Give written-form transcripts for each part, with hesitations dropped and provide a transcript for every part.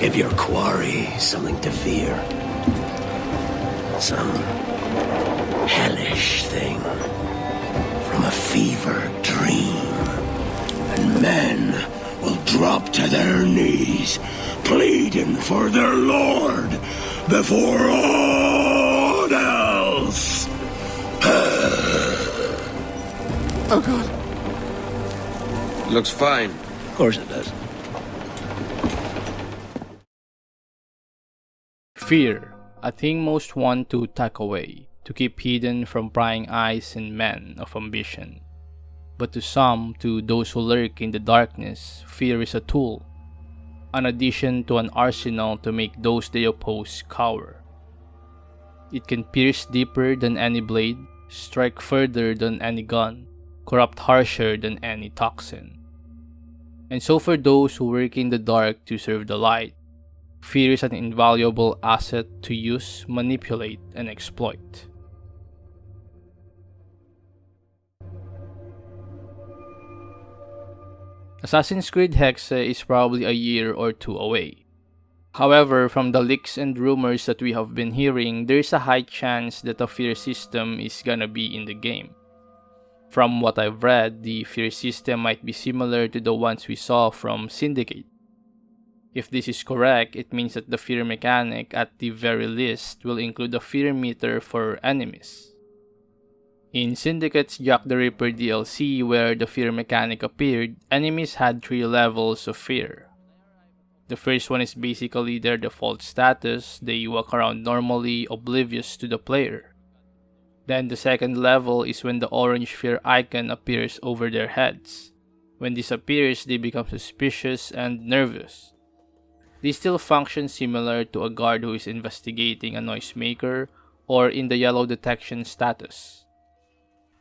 Give your quarry something to fear. Some hellish thing from a fevered dream. And men will drop to their knees, pleading for their lord before all else. Oh god. Looks fine. Of course it does. Fear, a thing most want to tuck away, to keep hidden from prying eyes and men of ambition. But to some, to those who lurk in the darkness, fear is a tool, an addition to an arsenal to make those they oppose cower. It can pierce deeper than any blade, strike further than any gun, corrupt harsher than any toxin. And so for those who work in the dark to serve the light, fear is an invaluable asset to use, manipulate, and exploit. Assassin's Creed Hexe is probably a year or two away. However, from the leaks and rumors that we have been hearing, there is a high chance that a fear system is gonna be in the game. From what I've read, the fear system might be similar to the ones we saw from Syndicate. If this is correct, it means that the fear mechanic at the very least will include a fear meter for enemies. In Syndicate's Jack the Ripper DLC, where the fear mechanic appeared, enemies had 3 levels of fear. The first one is basically their default status, they walk around normally, oblivious to the player. Then the second level is when the orange fear icon appears over their heads. When this appears, they become suspicious and nervous. They still function similar to a guard who is investigating a noisemaker or in the yellow detection status.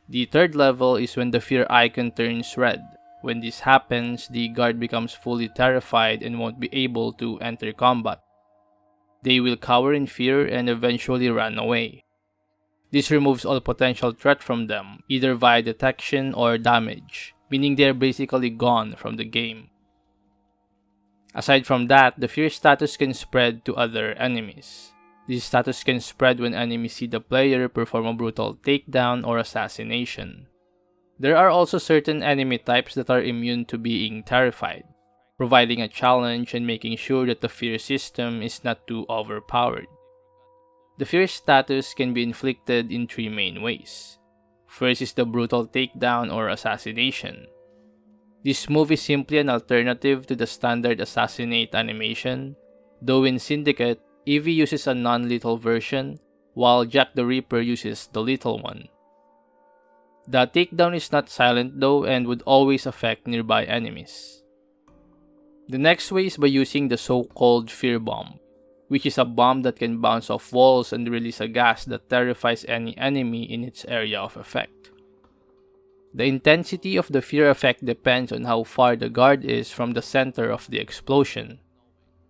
The third level is when the fear icon turns red. When this happens, the guard becomes fully terrified and won't be able to enter combat. They will cower in fear and eventually run away. This removes all potential threat from them, either via detection or damage, meaning they are basically gone from the game. Aside from that, the fear status can spread to other enemies. This status can spread when enemies see the player perform a brutal takedown or assassination. There are also certain enemy types that are immune to being terrified, providing a challenge and making sure that the fear system is not too overpowered. The fear status can be inflicted in 3 main ways. First is the brutal takedown or assassination. This move is simply an alternative to the standard assassinate animation, though in Syndicate, Evie uses a non-lethal version, while Jack the Ripper uses the lethal one. The takedown is not silent though and would always affect nearby enemies. The next way is by using the so-called Fear Bomb, which is a bomb that can bounce off walls and release a gas that terrifies any enemy in its area of effect. The intensity of the fear effect depends on how far the guard is from the center of the explosion.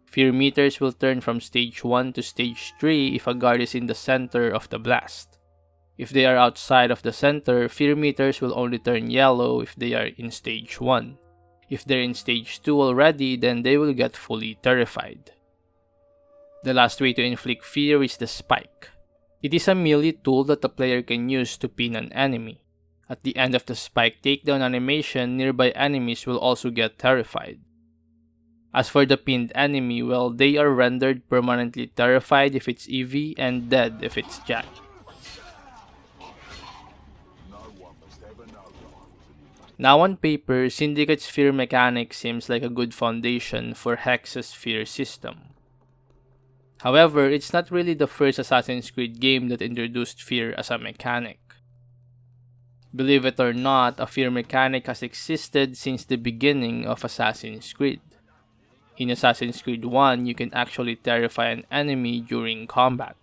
Fear meters will turn from stage 1 to stage 3 if a guard is in the center of the blast. If they are outside of the center, fear meters will only turn yellow if they are in stage 1. If they're in stage 2 already, then they will get fully terrified. The last way to inflict fear is the spike. It is a melee tool that the player can use to pin an enemy. At the end of the spike takedown animation, nearby enemies will also get terrified. As for the pinned enemy, well, they are rendered permanently terrified if it's Evie and dead if it's Jack. Now on paper, Syndicate's fear mechanic seems like a good foundation for Hexe's fear system. However, it's not really the first Assassin's Creed game that introduced fear as a mechanic. Believe it or not, a fear mechanic has existed since the beginning of Assassin's Creed. In Assassin's Creed 1, you can actually terrify an enemy during combat.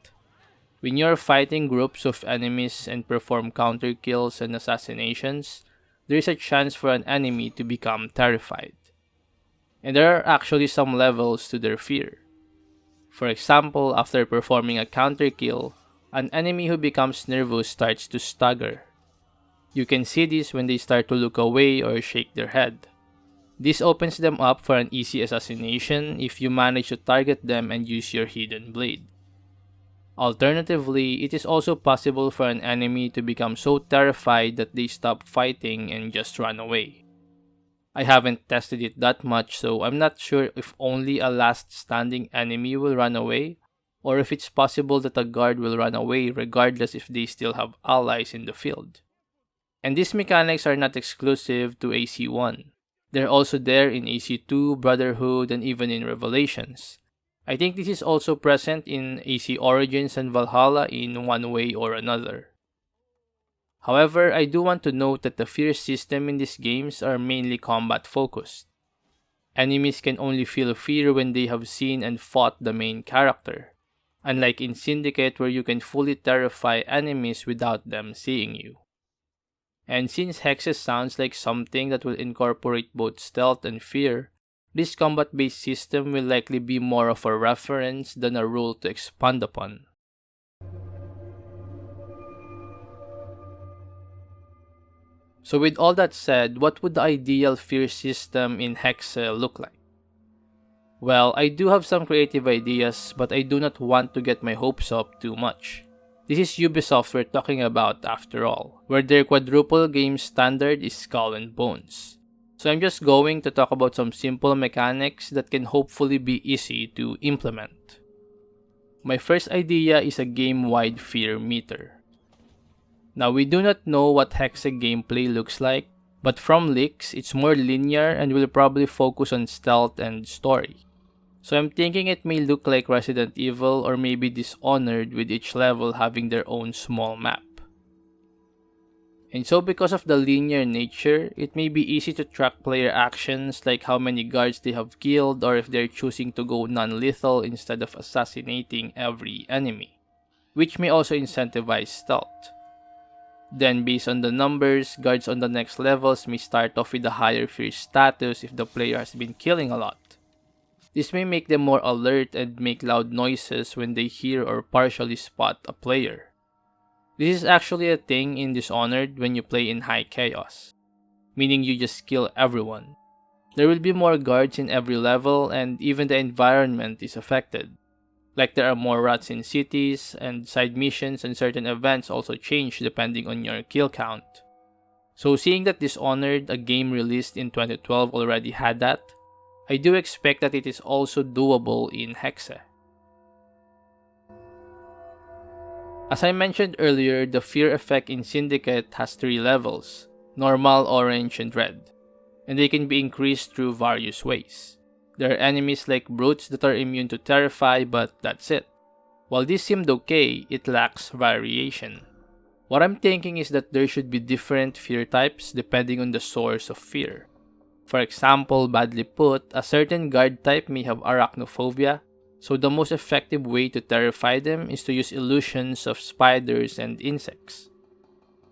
When you are fighting groups of enemies and perform counter kills and assassinations, there is a chance for an enemy to become terrified. And there are actually some levels to their fear. For example, after performing a counter kill, an enemy who becomes nervous starts to stagger. You can see this when they start to look away or shake their head. This opens them up for an easy assassination if you manage to target them and use your hidden blade. Alternatively, it is also possible for an enemy to become so terrified that they stop fighting and just run away. I haven't tested it that much, so I'm not sure if only a last standing enemy will run away, or if it's possible that a guard will run away regardless if they still have allies in the field. And these mechanics are not exclusive to AC1. They're also there in AC2, Brotherhood, and even in Revelations. I think this is also present in AC Origins and Valhalla in one way or another. However, I do want to note that the fear system in these games are mainly combat focused. Enemies can only feel fear when they have seen and fought the main character, unlike in Syndicate where you can fully terrify enemies without them seeing you. And since Hexe sounds like something that will incorporate both stealth and fear, this combat-based system will likely be more of a reference than a rule to expand upon. So with all that said, what would the ideal fear system in Hexe look like? Well, I do have some creative ideas, but I do not want to get my hopes up too much. This is Ubisoft we're talking about after all, where their quadruple game standard is Skull and Bones. So I'm just going to talk about some simple mechanics that can hopefully be easy to implement. My first idea is a game-wide fear meter. Now we do not know what Hexe gameplay looks like, but from leaks, it's more linear and will probably focus on stealth and story. So I'm thinking it may look like Resident Evil or maybe Dishonored with each level having their own small map. And so because of the linear nature, it may be easy to track player actions like how many guards they have killed or if they're choosing to go non-lethal instead of assassinating every enemy, which may also incentivize stealth. Then based on the numbers, guards on the next levels may start off with a higher fear status if the player has been killing a lot. This may make them more alert and make loud noises when they hear or partially spot a player. This is actually a thing in Dishonored when you play in high chaos, meaning you just kill everyone. There will be more guards in every level and even the environment is affected. Like there are more rats in cities, and side missions and certain events also change depending on your kill count. So seeing that Dishonored, a game released in 2012, already had that, I do expect that it is also doable in Hexe. As I mentioned earlier, the fear effect in Syndicate has 3 levels: normal, orange, and red, and they can be increased through various ways. There are enemies like brutes that are immune to terrify, but that's it. While this seemed okay, it lacks variation. What I'm thinking is that there should be different fear types depending on the source of fear. For example, badly put, a certain guard type may have arachnophobia, so the most effective way to terrify them is to use illusions of spiders and insects.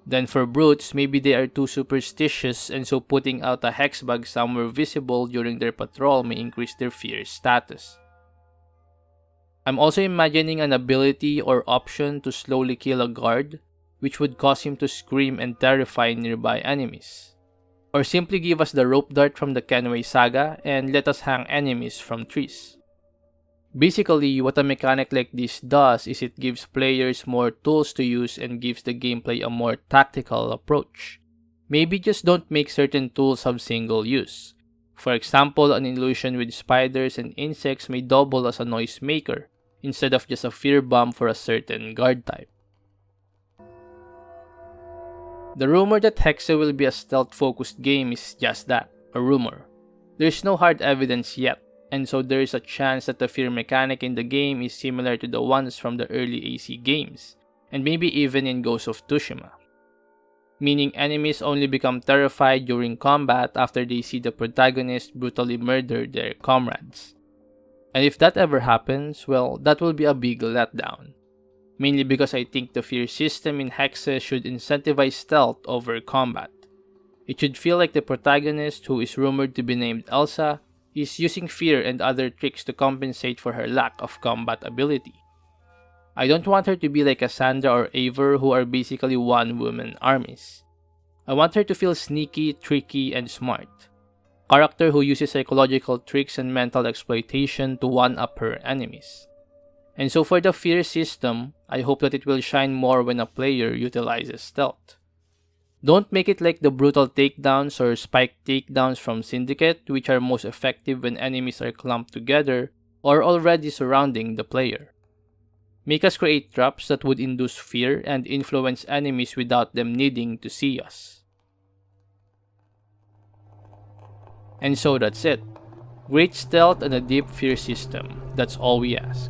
Then for brutes, maybe they are too superstitious and so putting out a hex bug somewhere visible during their patrol may increase their fear status. I'm also imagining an ability or option to slowly kill a guard, which would cause him to scream and terrify nearby enemies. Or simply give us the rope dart from the Kenway saga and let us hang enemies from trees. Basically, what a mechanic like this does is it gives players more tools to use and gives the gameplay a more tactical approach. Maybe just don't make certain tools have single use. For example, an illusion with spiders and insects may double as a noise maker, instead of just a fear bomb for a certain guard type. The rumor that Hexe will be a stealth-focused game is just that, a rumor. There's no hard evidence yet, and so there is a chance that the fear mechanic in the game is similar to the ones from the early AC games, and maybe even in Ghost of Tsushima. Meaning enemies only become terrified during combat after they see the protagonist brutally murder their comrades. And if that ever happens, well, that will be a big letdown. Mainly because I think the fear system in Hexe should incentivize stealth over combat. It should feel like the protagonist, who is rumored to be named Elsa, is using fear and other tricks to compensate for her lack of combat ability. I don't want her to be like Cassandra or Eivor, who are basically one-woman armies. I want her to feel sneaky, tricky, and smart. character who uses psychological tricks and mental exploitation to one-up her enemies. And so for the fear system, I hope that it will shine more when a player utilizes stealth. Don't make it like the brutal takedowns or spike takedowns from Syndicate, which are most effective when enemies are clumped together or already surrounding the player. Make us create traps that would induce fear and influence enemies without them needing to see us. And so that's it. Great stealth and a deep fear system, that's all we ask.